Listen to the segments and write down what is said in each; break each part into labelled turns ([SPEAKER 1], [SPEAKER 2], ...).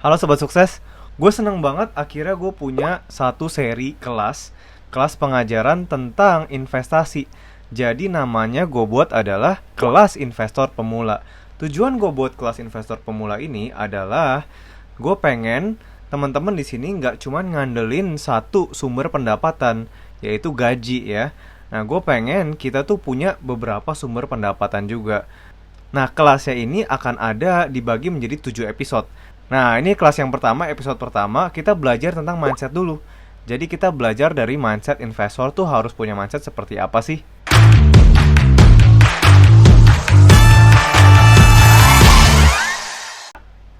[SPEAKER 1] Halo Sobat Sukses, gue seneng banget akhirnya gue punya satu seri kelas pengajaran tentang investasi. Jadi namanya gue buat adalah kelas investor pemula. Tujuan gue buat kelas investor pemula ini adalah gue pengen teman-teman di sini nggak cuma ngandelin satu sumber pendapatan, yaitu gaji ya. Nah, gue pengen kita tuh punya beberapa sumber pendapatan juga. Nah, kelasnya ini akan ada dibagi menjadi 7 episode. Nah, ini kelas yang pertama, episode pertama, kita belajar tentang mindset dulu. Jadi kita belajar dari mindset investor tuh harus punya mindset seperti apa sih?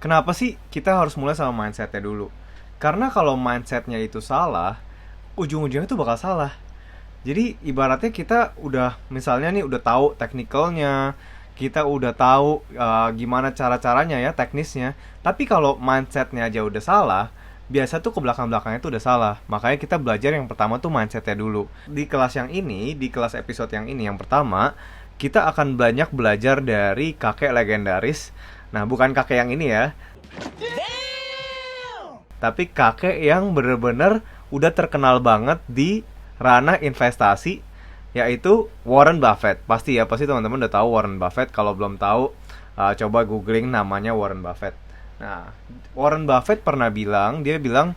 [SPEAKER 1] Kenapa sih kita harus mulai sama mindsetnya dulu? Karena kalau mindsetnya itu salah, ujung-ujungnya itu bakal salah. Jadi ibaratnya kita udah misalnya nih udah tahu technicalnya, kita udah tahu gimana cara-caranya ya teknisnya. Tapi kalau mindsetnya aja udah salah, biasa tuh ke belakang-belakangnya tuh udah salah. Makanya kita belajar yang pertama tuh mindsetnya dulu. Di kelas yang ini, di kelas episode yang ini yang pertama, kita akan banyak belajar dari kakek legendaris. Nah, bukan kakek yang ini ya, tapi kakek yang bener-bener udah terkenal banget di ranah investasi, yaitu Warren Buffett. Pasti teman-teman udah tahu Warren Buffett. Kalau belum tahu, coba googling namanya Warren Buffett. Nah, Warren Buffett pernah bilang, dia bilang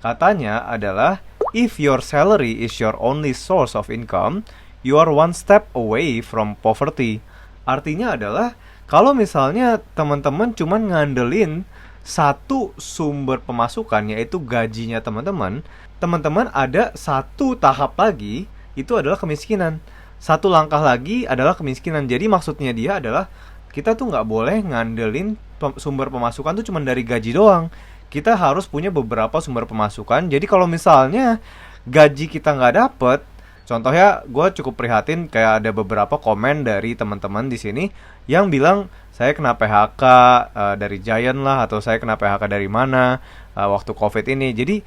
[SPEAKER 1] katanya adalah, if your salary is your only source of income, you are one step away from poverty. Artinya adalah kalau misalnya teman-teman cuma ngandelin satu sumber pemasukan, yaitu gajinya teman-teman, teman-teman ada satu tahap lagi, itu adalah kemiskinan. Satu langkah lagi adalah kemiskinan. Jadi maksudnya dia adalah kita tuh nggak boleh ngandelin sumber pemasukan tuh cuma dari gaji doang. Kita harus punya beberapa sumber pemasukan. Jadi kalau misalnya gaji kita nggak dapet, contohnya gue cukup prihatin kayak ada beberapa komen dari teman-teman di sini yang bilang saya kena PHK dari Giant lah, atau saya kena PHK dari mana waktu COVID ini. Jadi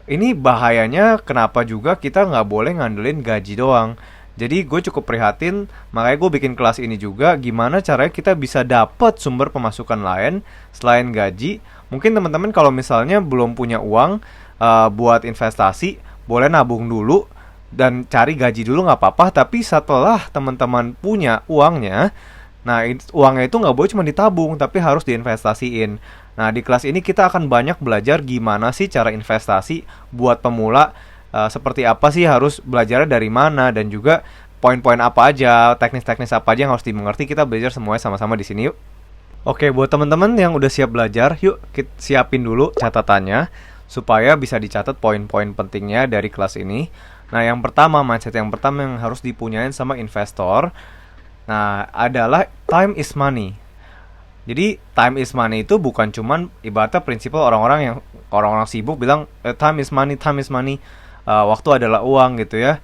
[SPEAKER 1] ini bahayanya kenapa juga kita nggak boleh ngandelin gaji doang. Jadi gue cukup prihatin, makanya gue bikin kelas ini juga gimana caranya kita bisa dapat sumber pemasukan lain selain gaji. Mungkin teman-teman kalau misalnya belum punya uang buat investasi, boleh nabung dulu dan cari gaji dulu nggak apa-apa. Tapi setelah teman-teman punya uangnya, nah uangnya itu nggak boleh cuma ditabung, tapi harus diinvestasiin. Nah, di kelas ini kita akan banyak belajar gimana sih cara investasi buat pemula, seperti apa sih harus belajarnya dari mana, dan juga poin-poin apa aja, teknis-teknis apa aja yang harus dimengerti. Kita belajar semuanya sama-sama di sini yuk. Oke, buat teman-teman yang udah siap belajar, yuk kita siapin dulu catatannya supaya bisa dicatat poin-poin pentingnya dari kelas ini. Nah, yang pertama, mindset yang pertama yang harus dipunyain sama investor, nah, adalah time is money. Jadi time is money itu bukan cuman ibaratnya prinsip orang-orang sibuk bilang time is money, time is money, waktu adalah uang gitu ya.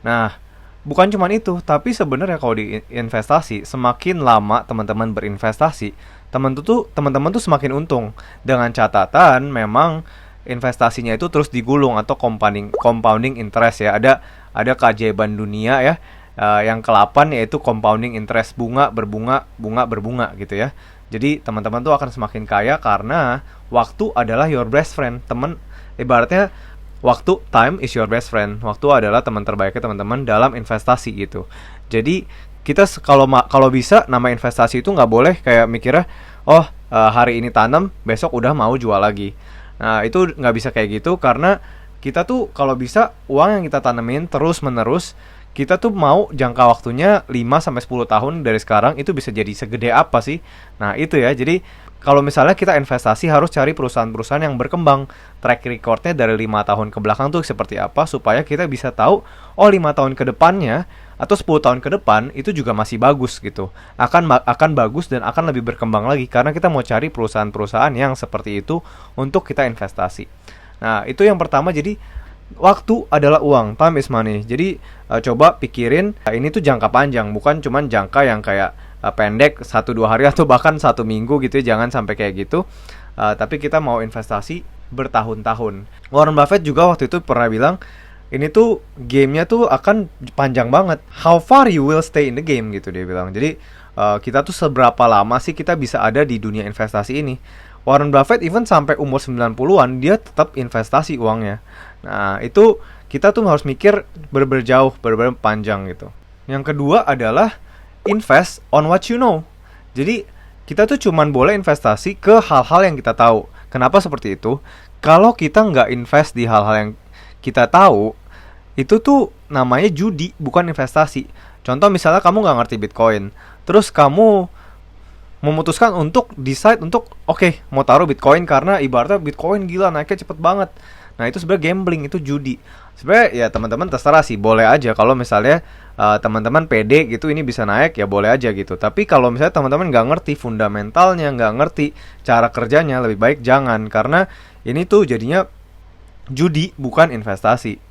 [SPEAKER 1] Nah, bukan cuman itu, tapi sebenarnya kalau di investasi, semakin lama teman-teman berinvestasi, teman-teman tuh semakin untung. Dengan catatan memang investasinya itu terus digulung atau compounding interest ya. Ada keajaiban dunia ya. Yang ke-8 yaitu compounding interest, bunga berbunga gitu ya. Jadi teman-teman tuh akan semakin kaya karena waktu adalah your best friend. Ibaratnya waktu, time is your best friend. Waktu adalah teman terbaiknya teman-teman dalam investasi gitu. Jadi kita kalau bisa nama investasi itu nggak boleh kayak mikirnya hari ini tanam besok udah mau jual lagi. Nah, itu nggak bisa kayak gitu, karena kita tuh kalau bisa uang yang kita tanemin terus menerus, kita tuh mau jangka waktunya 5-10 tahun dari sekarang itu bisa jadi segede apa sih. Nah itu ya, jadi kalau misalnya kita investasi harus cari perusahaan-perusahaan yang berkembang, track recordnya dari 5 tahun ke belakang tuh seperti apa, supaya kita bisa tahu 5 tahun ke depannya atau 10 tahun ke depan itu juga masih bagus gitu, akan bagus dan akan lebih berkembang lagi, karena kita mau cari perusahaan-perusahaan yang seperti itu untuk kita investasi. Nah itu yang pertama, jadi waktu adalah uang, time is money. Jadi coba pikirin ini tuh jangka panjang, bukan cuman jangka yang kayak pendek 1-2 hari atau bahkan 1 minggu gitu ya. Jangan sampai kayak gitu. Tapi kita mau investasi bertahun-tahun. Warren Buffett juga waktu itu pernah bilang, ini tuh gamenya tuh akan panjang banget. How far you will stay in the game gitu dia bilang. Jadi kita tuh seberapa lama sih kita bisa ada di dunia investasi ini. Warren Buffett even sampai umur 90-an dia tetap investasi uangnya. Nah, itu kita tuh harus mikir bener-bener jauh, bener-bener panjang gitu. Yang kedua adalah invest on what you know. Jadi kita tuh cuman boleh investasi ke hal-hal yang kita tahu. Kenapa seperti itu? Kalau kita nggak invest di hal-hal yang kita tahu, itu tuh namanya judi, bukan investasi. Contoh misalnya kamu nggak ngerti Bitcoin, terus kamu memutuskan untuk decide untuk oke, mau taruh Bitcoin karena ibaratnya Bitcoin gila naiknya cepet banget. Nah itu sebenarnya gambling, itu judi. Sebenarnya ya teman-teman terserah sih, boleh aja kalau misalnya teman-teman pede gitu ini bisa naik ya boleh aja gitu. Tapi kalau misalnya teman-teman nggak ngerti fundamentalnya, nggak ngerti cara kerjanya, lebih baik jangan, karena ini tuh jadinya judi bukan investasi.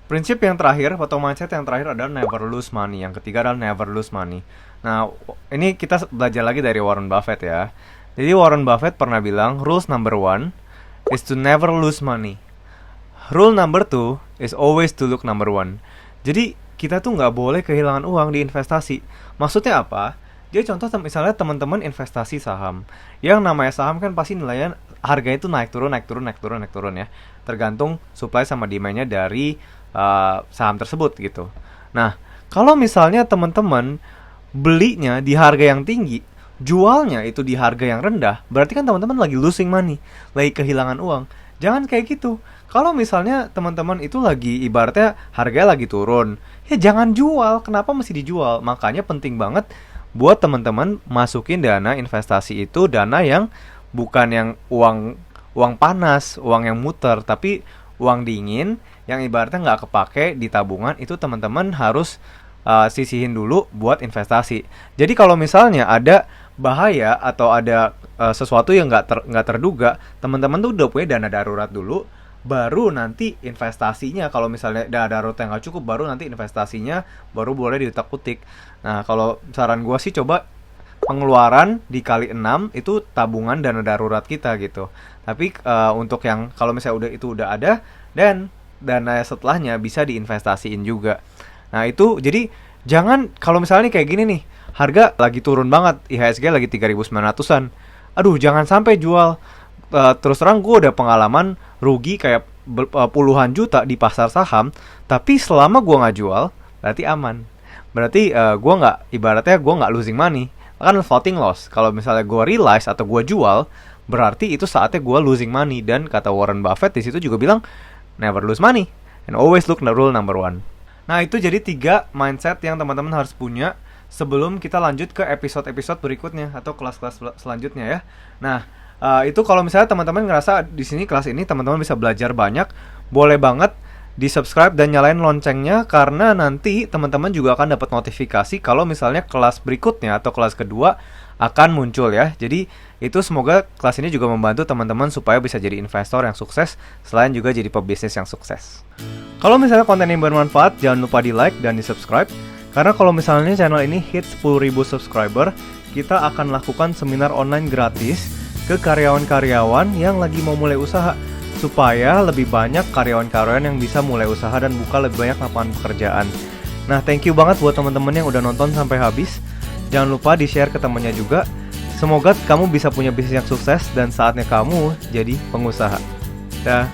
[SPEAKER 1] Prinsip yang terakhir atau mindset yang terakhir adalah never lose money. Yang ketiga adalah never lose money. Nah, ini kita belajar lagi dari Warren Buffett ya. Jadi Warren Buffett pernah bilang, rules number 1 is to never lose money. Rule number 2 is always to look number 1. Jadi kita tuh nggak boleh kehilangan uang di investasi. Maksudnya apa? Jadi contoh misalnya teman-teman investasi saham. Yang namanya saham kan pasti nilainya harganya itu naik turun ya. Tergantung supply sama demand-nya dari saham tersebut gitu. Nah, kalau misalnya teman-teman belinya di harga yang tinggi, jualnya itu di harga yang rendah, berarti kan teman-teman lagi losing money, lagi kehilangan uang. Jangan kayak gitu. Kalau misalnya teman-teman itu lagi ibaratnya harganya lagi turun, ya jangan jual. Kenapa mesti dijual? Makanya penting banget buat teman-teman masukin dana investasi itu dana yang bukan yang uang panas, uang yang muter, tapi uang dingin yang ibaratnya nggak kepake di tabungan. Itu teman-teman harus sisihin dulu buat investasi. Jadi kalau misalnya ada bahaya atau ada sesuatu yang nggak terduga, teman-teman tuh udah punya dana darurat dulu, baru nanti investasinya. Kalau misalnya dana darurat yang nggak cukup, baru nanti investasinya baru boleh diutak-utik. Nah, kalau saran gue sih coba pengeluaran dikali 6 itu tabungan dana darurat kita gitu. Tapi untuk yang kalau misalnya udah ada, dan dana setelahnya bisa diinvestasiin juga. Nah itu jadi jangan kalau misalnya nih kayak gini nih, harga lagi turun banget, IHSG lagi 3.900-an. Aduh jangan sampai jual. Terus terang gue udah pengalaman rugi kayak puluhan juta di pasar saham, tapi selama gue nggak jual berarti aman. Berarti ibaratnya gue nggak losing money, kan floating loss. Kalau misalnya gue realize atau gue jual, berarti itu saatnya gue losing money. Dan kata Warren Buffett di situ juga bilang never lose money and always look the rule number 1. Nah itu jadi 3 mindset yang teman-teman harus punya sebelum kita lanjut ke episode-episode berikutnya atau kelas-kelas selanjutnya ya. Nah itu kalau misalnya teman-teman ngerasa di sini kelas ini teman-teman bisa belajar banyak, boleh banget di subscribe dan nyalain loncengnya, karena nanti teman-teman juga akan dapat notifikasi kalau misalnya kelas berikutnya atau kelas kedua akan muncul ya. Jadi itu semoga kelas ini juga membantu teman-teman supaya bisa jadi investor yang sukses, selain juga jadi pebisnis yang sukses. Kalau misalnya konten ini bermanfaat, jangan lupa di like dan di subscribe, karena kalau misalnya channel ini hit 10.000 subscriber, kita akan lakukan seminar online gratis ke karyawan-karyawan yang lagi mau mulai usaha, supaya lebih banyak karyawan-karyawan yang bisa mulai usaha dan buka lebih banyak lapangan pekerjaan. Nah, thank you banget buat teman-teman yang udah nonton sampai habis. Jangan lupa di-share ke temannya juga. Semoga kamu bisa punya bisnis yang sukses dan saatnya kamu jadi pengusaha. Dah.